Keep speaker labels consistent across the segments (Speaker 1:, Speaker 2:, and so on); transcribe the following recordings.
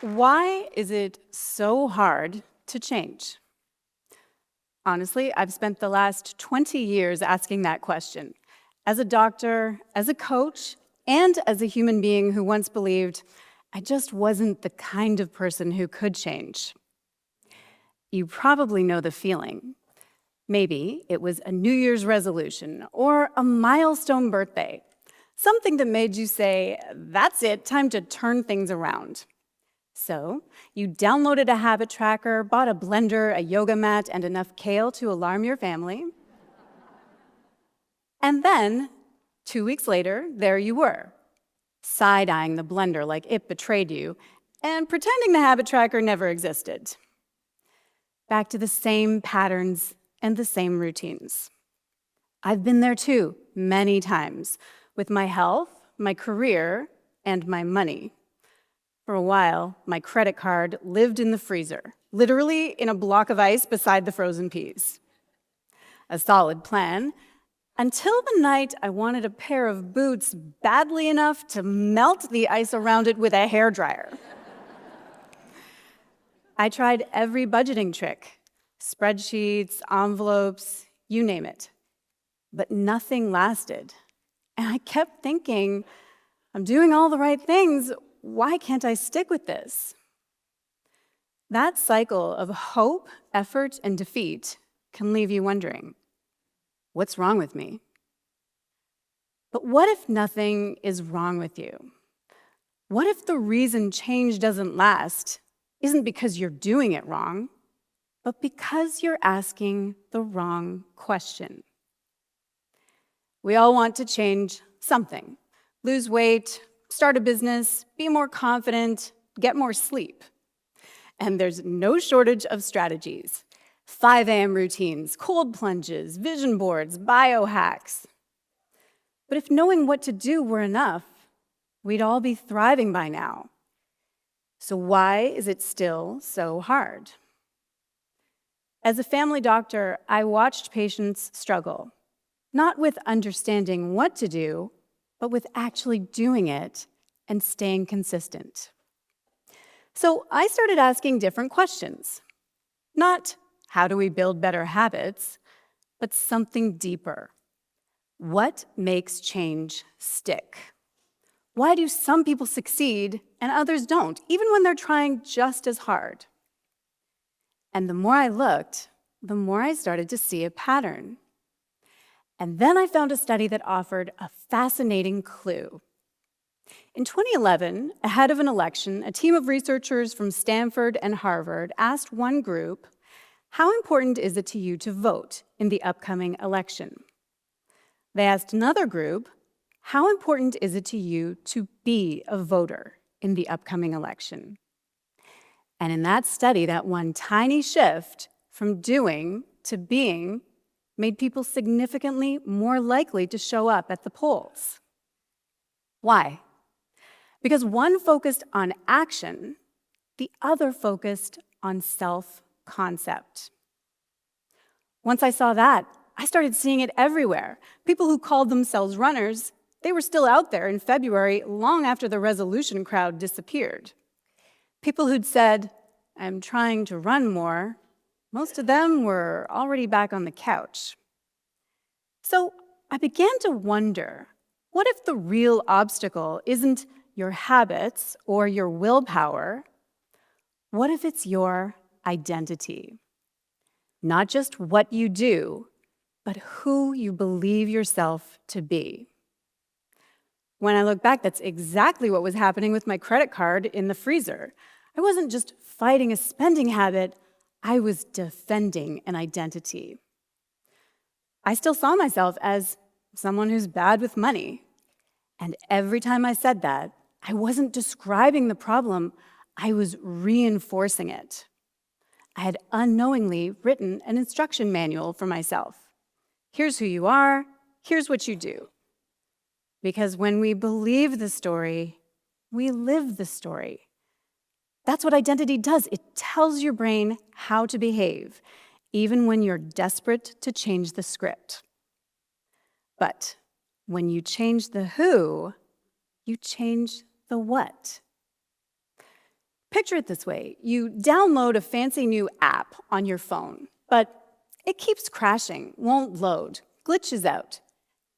Speaker 1: Why is it so hard to change? Honestly, I've spent the last 20 years asking that question. As a doctor, as a coach, and as a human being who once believed I just wasn't the kind of person who could change. You probably know the feeling. Maybe it was a New Year's resolution or a milestone birthday, something that made you say, "That's it, time to turn things around." So, you downloaded a habit tracker, bought a blender, a yoga mat, and enough kale to alarm your family. And then, 2 weeks later, there you were, side-eyeing the blender like it betrayed you, and pretending the habit tracker never existed. Back to the same patterns and the same routines. I've been there too, many times, with my health, my career, and my money. For a while, my credit card lived in the freezer, literally in a block of ice beside the frozen peas. A solid plan, until the night I wanted a pair of boots badly enough to melt the ice around it with a hairdryer. I tried every budgeting trick, spreadsheets, envelopes, you name it, but nothing lasted. And I kept thinking, I'm doing all the right things. Why can't I stick with this? That cycle of hope, effort, and defeat can leave you wondering, what's wrong with me? But what if nothing is wrong with you? What if the reason change doesn't last isn't because you're doing it wrong, but because you're asking the wrong question? We all want to change something, lose weight, start a business, be more confident, get more sleep. And there's no shortage of strategies. 5 a.m. routines, cold plunges, vision boards, biohacks. But if knowing what to do were enough, we'd all be thriving by now. So why is it still so hard? As a family doctor, I watched patients struggle, not with understanding what to do, but with actually doing it and staying consistent. So I started asking different questions. Not how do we build better habits, but something deeper. What makes change stick? Why do some people succeed and others don't, even when they're trying just as hard? And the more I looked, the more I started to see a pattern. And then I found a study that offered a fascinating clue. In 2011, ahead of an election, a team of researchers from Stanford and Harvard asked one group, how important is it to you to vote in the upcoming election? They asked another group, how important is it to you to be a voter in the upcoming election? And in that study, that one tiny shift from doing to being made people significantly more likely to show up at the polls. Why? Because one focused on action, the other focused on self-concept. Once I saw that, I started seeing it everywhere. People who called themselves runners, they were still out there in February, long after the resolution crowd disappeared. People who'd said, I'm trying to run more, most of them were already back on the couch. So I began to wonder, what if the real obstacle isn't your habits or your willpower? What if it's your identity? Not just what you do, but who you believe yourself to be. When I look back, that's exactly what was happening with my credit card in the freezer. I wasn't just fighting a spending habit, I was defending an identity. I still saw myself as someone who's bad with money. And every time I said that, I wasn't describing the problem, I was reinforcing it. I had unknowingly written an instruction manual for myself. Here's who you are, here's what you do. Because when we believe the story, we live the story. That's what identity does. It tells your brain how to behave, even when you're desperate to change the script. But when you change the who, you change the what. Picture it this way. You download a fancy new app on your phone, but it keeps crashing, won't load, glitches out.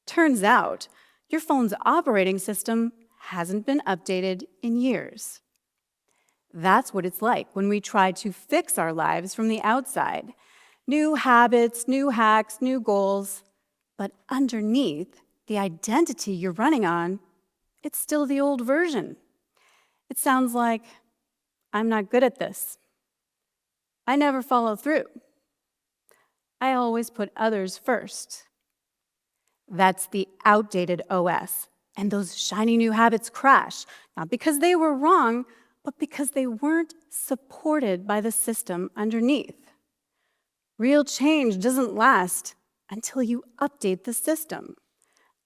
Speaker 1: Turns out, your phone's operating system hasn't been updated in years. That's what it's like when we try to fix our lives from the outside. New habits, new hacks, new goals. But underneath, the identity you're running on, it's still the old version. It sounds like, I'm not good at this. I never follow through. I always put others first. That's the outdated OS, and those shiny new habits crash, not because they were wrong, but because they weren't supported by the system underneath. Real change doesn't last until you update the system,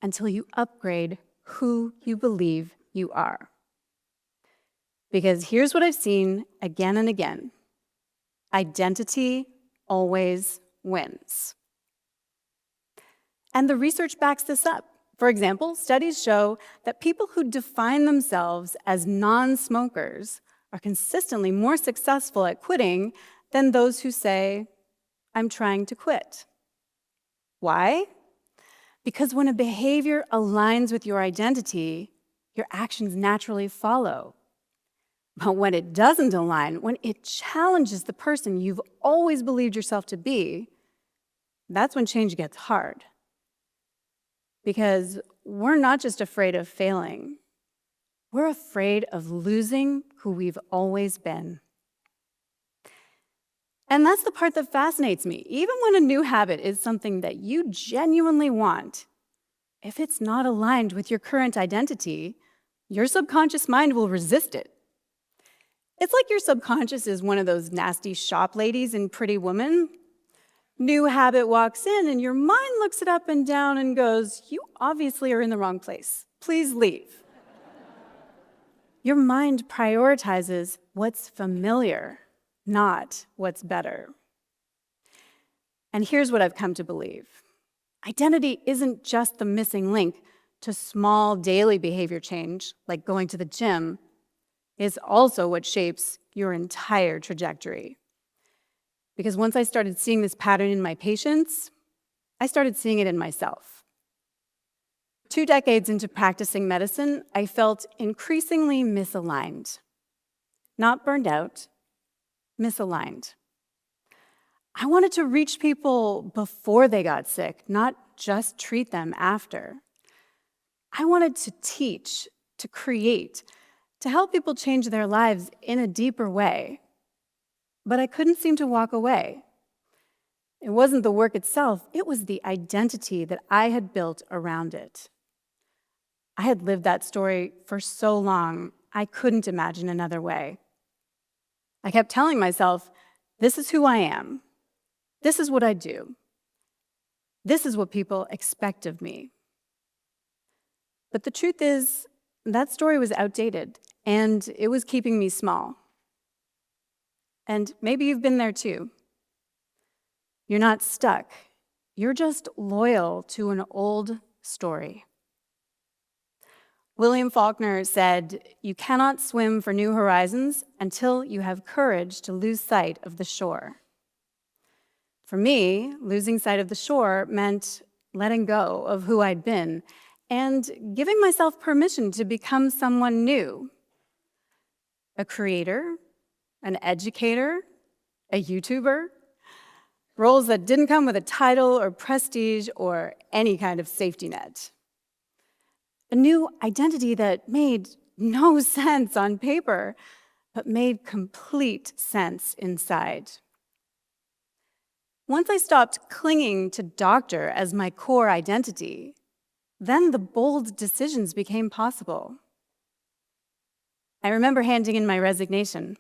Speaker 1: until you upgrade who you believe you are. Because here's what I've seen again and again. Identity always wins. And the research backs this up. For example, studies show that people who define themselves as non-smokers are consistently more successful at quitting than those who say, I'm trying to quit. Why? Because when a behavior aligns with your identity, your actions naturally follow. But when it doesn't align, when it challenges the person you've always believed yourself to be, that's when change gets hard. Because we're not just afraid of failing, we're afraid of losing who we've always been. And that's the part that fascinates me. Even when a new habit is something that you genuinely want, if it's not aligned with your current identity, your subconscious mind will resist it. It's like your subconscious is one of those nasty shop ladies in Pretty Woman. New habit walks in and your mind looks it up and down and goes, you obviously are in the wrong place. Please leave. Your mind prioritizes what's familiar, not what's better. And here's what I've come to believe. Identity isn't just the missing link to small daily behavior change, like going to the gym. It's also what shapes your entire trajectory. Because once I started seeing this pattern in my patients, I started seeing it in myself. 2 decades into practicing medicine, I felt increasingly misaligned. Not burned out, misaligned. I wanted to reach people before they got sick, not just treat them after. I wanted to teach, to create, to help people change their lives in a deeper way. But I couldn't seem to walk away. It wasn't the work itself, it was the identity that I had built around it. I had lived that story for so long, I couldn't imagine another way. I kept telling myself, this is who I am. This is what I do. This is what people expect of me. But the truth is, that story was outdated, and it was keeping me small. And maybe you've been there too. You're not stuck. You're just loyal to an old story. William Faulkner said, "You cannot swim for new horizons until you have courage to lose sight of the shore." For me, losing sight of the shore meant letting go of who I'd been and giving myself permission to become someone new. A creator, an educator, a YouTuber, roles that didn't come with a title or prestige or any kind of safety net. A new identity that made no sense on paper, but made complete sense inside. Once I stopped clinging to doctor as my core identity, then the bold decisions became possible. I remember handing in my resignation.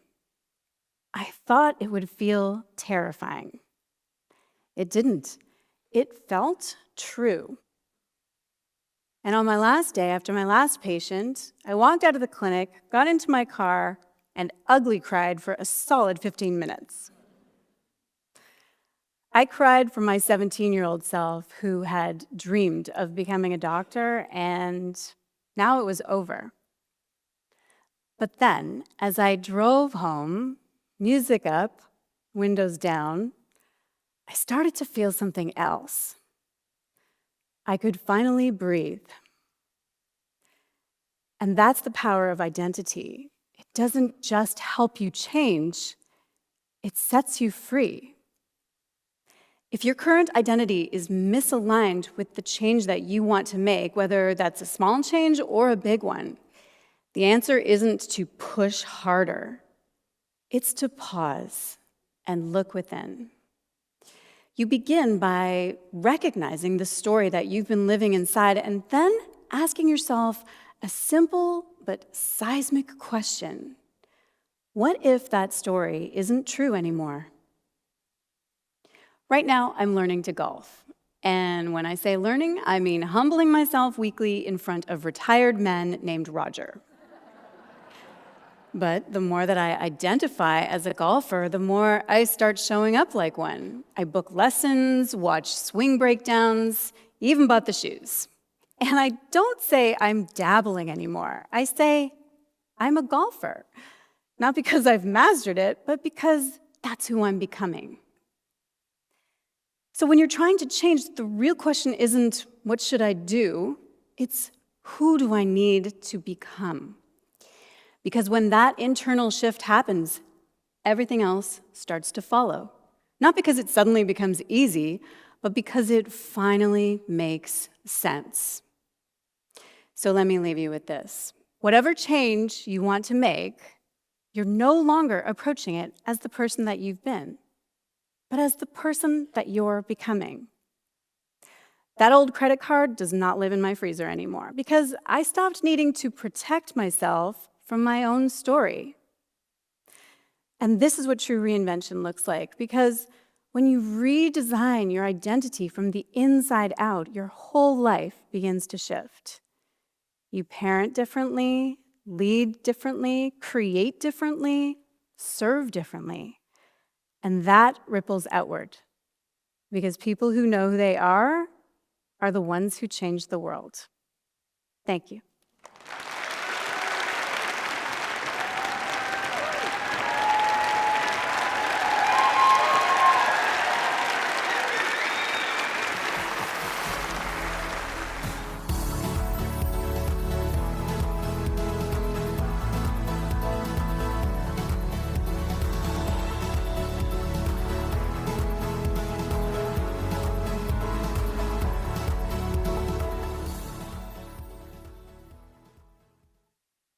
Speaker 1: I thought it would feel terrifying. It didn't. It felt true. And on my last day, after my last patient, I walked out of the clinic, got into my car, and ugly cried for a solid 15 minutes. I cried for my 17-year-old self who had dreamed of becoming a doctor, and now it was over. But then, as I drove home, music up, windows down, I started to feel something else. I could finally breathe. And that's the power of identity. It doesn't just help you change, it sets you free. If your current identity is misaligned with the change that you want to make, whether that's a small change or a big one, the answer isn't to push harder. It's to pause and look within. You begin by recognizing the story that you've been living inside and then asking yourself a simple but seismic question. What if that story isn't true anymore? Right now, I'm learning to golf. And when I say learning, I mean humbling myself weekly in front of retired men named Roger. But the more that I identify as a golfer, the more I start showing up like one. I book lessons, watch swing breakdowns, even bought the shoes. And I don't say I'm dabbling anymore. I say I'm a golfer. Not because I've mastered it, but because that's who I'm becoming. So when you're trying to change, the real question isn't what should I do? It's who do I need to become? Because when that internal shift happens, everything else starts to follow. Not because it suddenly becomes easy, but because it finally makes sense. So let me leave you with this. Whatever change you want to make, you're no longer approaching it as the person that you've been, but as the person that you're becoming. That old credit card does not live in my freezer anymore because I stopped needing to protect myself from my own story. And this is what true reinvention looks like, because when you redesign your identity from the inside out, your whole life begins to shift. You parent differently, lead differently, create differently, serve differently. And that ripples outward, because people who know who they are the ones who change the world. Thank you.